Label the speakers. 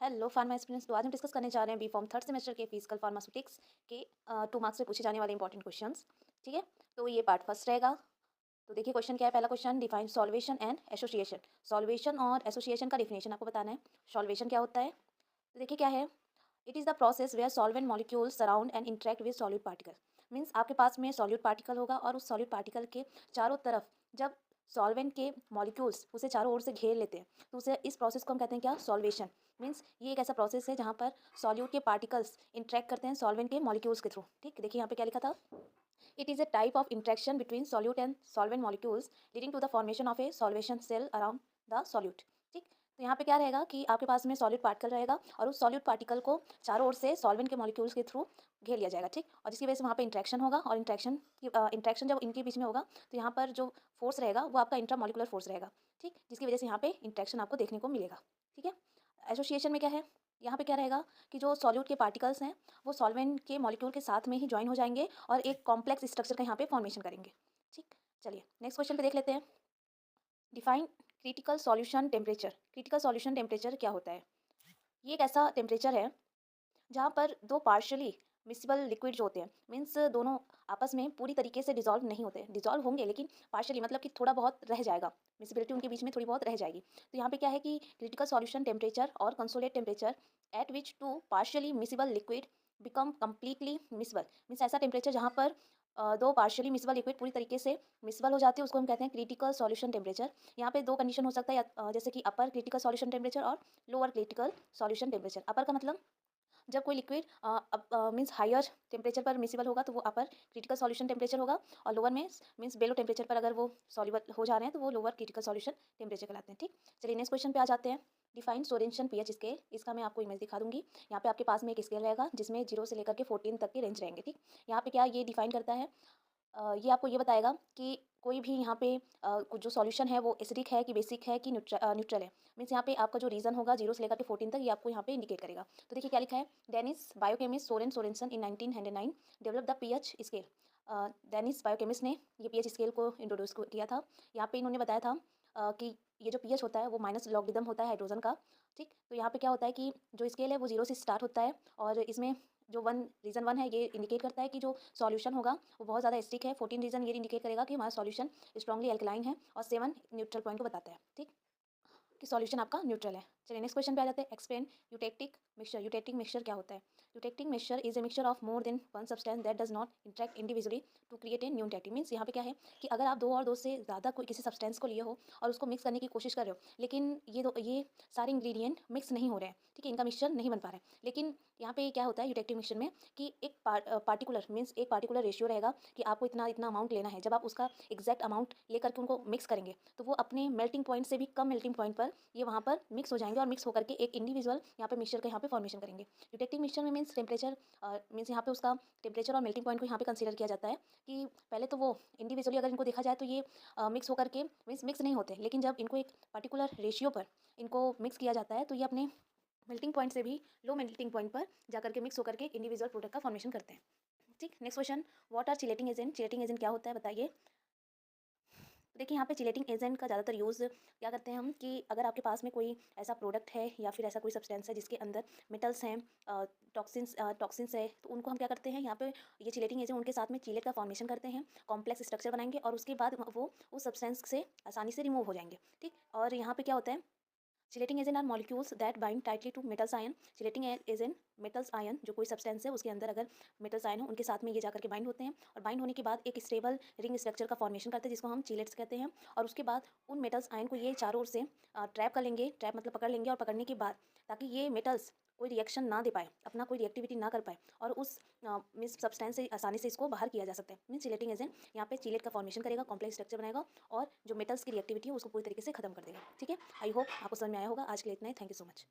Speaker 1: Hello pharma aspirants. तो आज हम डिस्कस करने जा रहे हैं बी फॉर्म थर्ड सेमेस्टर के फिजिकल फार्मास्यूटिक्स के 2 मार्क्स से पूछे जाने वाले इंपॉर्टेंट क्वेश्चंस। ठीक है, तो ये पार्ट फर्स्ट रहेगा। तो देखिए क्वेश्चन क्या है। पहला question, define solvation and association. Solvation और एसोसिएशन का डिफिनेशन आपको बताना है। सॉल्वेशन क्या होता है, तो देखिए क्या है। It is the process where solvent molecules surround and interact with solute particle. Means आपके पास में सॉल्यूट पार्टिकल होगा और उस सॉल्यूट पार्टिकल के चारों तरफ जब सॉल्वेंट के मॉलिक्यूल्स उसे चारों ओर से घेर लेते हैं तो उसे इस प्रोसेस को हम कहते हैं क्या, सॉल्वेशन। मीन्स ये एक ऐसा प्रोसेस है जहाँ पर सॉल्यूट के पार्टिकल्स इंटरेक्ट करते हैं सॉल्वेंट के मॉलिक्यूल्स के थ्रू। ठीक, देखिए यहाँ पे क्या लिखा था। It is a type of interaction between solute and solvent molecules leading to the formation of a solvation cell around the solute। ठीक, तो यहाँ पे क्या रहेगा कि आपके पास में सॉल्यूट पार्टिकल रहेगा और उस सॉल्यूट पार्टिकल को चारों ओर से सॉल्वेंट के मॉलिक्यूल्स के थ्रू घेर लिया जाएगा। ठीक, और जिसकी वजह से वहाँ पे इंट्रैक्शन होगा और इंट्रैक्शन जब इनके बीच में होगा तो यहाँ पर जो फोर्स रहेगा वो आपका इंट्रामोलिकुलर फोर्स रहेगा। ठीक, जिसकी वजह से यहाँ पे इंट्रैक्शन आपको देखने को मिलेगा। ठीक है, एसोसिएशन में क्या है, यहाँ पे क्या रहेगा कि जो सॉल्यूट के पार्टिकल्स हैं वो सॉल्वेंट के मॉलिक्यूल के साथ में ही ज्वाइन हो जाएंगे और एक कॉम्प्लेक्स स्ट्रक्चर का यहाँ पे फॉर्मेशन करेंगे। ठीक, चलिए नेक्स्ट क्वेश्चन पे देख लेते हैं। Define critical solution temperature. Critical solution temperature क्या होता है। ये एक ऐसा टेम्परेचर है जहाँ पर दो पार्शियली मिसिबल लिक्विड जो होते हैं, मीन्स दोनों आपस में पूरी तरीके से डिजॉल्व नहीं होते, डिजॉल्व होंगे लेकिन पार्शियली, मतलब कि थोड़ा बहुत रह जाएगा, मिसिबिलिटी उनके बीच में थोड़ी बहुत रह जाएगी। तो यहाँ पे क्या है कि क्रिटिकल सॉल्यूशन टेम्परेचर और consolute temperature at which two partially miscible liquid become completely miscible. Means ऐसा टेम्परेचर जहाँ पर दो पार्शियली मिसिबल लिक्विड पूरी तरीके से मिसिबल हो जाते हैं, उसको हम कहते हैं क्रिटिकल सॉल्यूशन टेम्परेचर। यहाँ पे दो कंडीशन हो सकता है जैसे कि अपर क्रिटिकल सॉल्यूशन टेम्परेचर और लोअर क्रिटिकल सॉल्यूशन टेम्परेचर। अपर का मतलब जब कोई लिक्विड मीन्स हायर टेम्परेचर पर मिसिबल होगा तो वो अपर क्रिटिकल सॉल्यूशन टेम्परेचर होगा, और लोअर में मीन्स बेलो टेम्परेचर पर अगर वो सॉल्युबल हो जा रहे हैं तो वो लोअर क्रिटिकल सॉल्यूशन टेम्परेचर कहलाते हैं। ठीक, चलिए नेक्स्ट क्वेश्चन पे आ जाते हैं। Define Sorensen pH scale. इसका मैं आपको इमेज दिखा दूंगी। यहाँ पे आपके पास में एक स्केल रहेगा जिसमें 0 से लेकर के 14 तक के रेंज रहेंगे। ठीक, यहाँ पे क्या ये डिफाइन करता है, ये आपको ये बताएगा कि कोई भी यहाँ पे कुछ जो सॉल्यूशन है वो एसिडिक है कि बेसिक है कि न्यूट्रल है। मीन्स यहाँ पे आपका जो रीजन होगा 0 से लेकर के 14 तक, ये आपको यहाँ पे इंडिकेट करेगा। तो देखिए क्या लिखा है। Danish biochemist Soren Sorensen in 1909 develop the pH scale. Danish biochemist ने ये पीएच स्केल को इंट्रोड्यूस किया था। यहाँ पे इन्होंने बताया था कि ये जो पीएच होता है वो माइनस लॉगरिदम होता है हाइड्रोजन का। ठीक, तो यहाँ पे क्या होता है कि जो स्केल है वो 0 से स्टार्ट होता है और इसमें जो रीज़न 1 है ये इंडिकेट करता है कि जो सॉल्यूशन होगा वो बहुत ज़्यादा एसिडिक है। 14 रीज़न ये इंडिकेट करेगा कि हमारा सॉल्यूशन स्ट्रॉन्गली अल्कलाइन है, और 7 न्यूट्रल पॉइंट को बताता है। ठीक, कि सॉल्यूशन आपका न्यूट्रल है। चलिए नेक्स्ट क्वेश्चन पे आ जाते हैं। Explain eutectic mixture. Eutectic mixture क्या होता है। Eutectic mixture is a mixture of more than one substance that does not interact individually to create a new eutectic. Means यहाँ पे क्या है कि अगर आप दो और दो से ज़्यादा कोई किसी सब्सटेंस को लिए हो और उसको मिक्स करने की कोशिश कर रहे हो, लेकिन ये सारे इंग्रेडिएंट मिक्स नहीं हो रहे हैं, ठीक है, इनका मिक्सचर नहीं बन पा रहा है। लेकिन यहाँ पे क्या होता है यूटेक्टिक मिक्सचर में कि एक पार्टिकुलर मीन्स एक पार्टिकुलर रेशियो रहेगा कि आपको इतना इतना अमाउंट लेना है। जब आप उसका एग्जैक्ट अमाउंट लेकर के उनको मिक्स करेंगे तो वो अपने मेल्टिंग पॉइंट से भी कम मेल्टिंग पॉइंट पर ये वहाँ पर मिक्स हो जाएंगे और मिक्स होकर के एक इंडिविजुअल यहाँ पे मिक्सचर का यहाँ पे फॉर्मेशन करेंगे। यूटेक्टिक मिक्सचर में मीन्स टेम्परेचर मीन्स यहाँ पे उसका टेम्परेचर और मेल्टिंग पॉइंट को यहाँ पे कंसीडर किया जाता है कि पहले तो वो इंडिविजुअली अगर इनको देखा जाए तो ये मिक्स होकर के मीन्स मिक्स नहीं होते, लेकिन जब इनको एक पर्टिकुलर रेशियो पर इनको मिक्स किया जाता है तो ये अपने मेल्टिंग पॉइंट से भी लो मेल्टिंग पॉइंट पर जाकर के मिक्स होकर के इंडिविजुअल प्रोडक्ट का फॉर्मेशन करते हैं। ठीक, next question, what are chelating agent. Chelating agent क्या होता है बताइए। देखिए यहाँ पे चिलेटिंग एजेंट का ज़्यादातर यूज़ क्या करते हैं हम कि अगर आपके पास में कोई ऐसा प्रोडक्ट है या फिर ऐसा कोई सब्सटेंस है जिसके अंदर मेटल्स हैं, टॉक्सिन्स है, तो उनको हम क्या करते हैं यहाँ पे ये चिलेटिंग एजेंट उनके साथ में चिलेट का फॉर्मेशन करते हैं, कॉम्प्लेक्स स्ट्रक्चर बनाएंगे और उसके बाद वो उस सब्सटेंस से आसानी से रिमूव हो जाएंगे। ठीक, और यहाँ पे क्या होता है, chelating agent are molecules that bind tightly to metals ion. Chelating agent metals ion, जो कोई सब्सटेंस है उसके अंदर अगर मेटल्स आयन हो उनके साथ में ये जाकर के बाइंड होते हैं और बाइंड होने के बाद एक स्टेबल रिंग स्ट्रक्चर का फॉर्मेशन करते हैं जिसको हम चिलेट्स कहते हैं। और उसके बाद उन मेटल्स आयन को ये चारों ओर से ट्रैप कर लेंगे, ट्रैप मतलब पकड़ लेंगे, और पकड़ने के बाद ताकि ये मेटल्स कोई रिएक्शन ना दे पाए, अपना कोई रिएक्टिविटी ना कर पाए, और उस मीन्स सब्सटेंस से आसानी से इसको बाहर किया जा सकता है। मीन्स चिलेटिंग एजेंट यहाँ पे चिलेट का फॉर्मेशन करेगा, कॉम्प्लेक्स स्ट्रक्चर बनाएगा और जो मेटल्स की रिएक्टिविटी है उसको पूरी तरीके से खत्म कर देगा। ठीक है, आई होप आपको समझ में आया होगा। आज के लिए इतना ही। Thank you so much.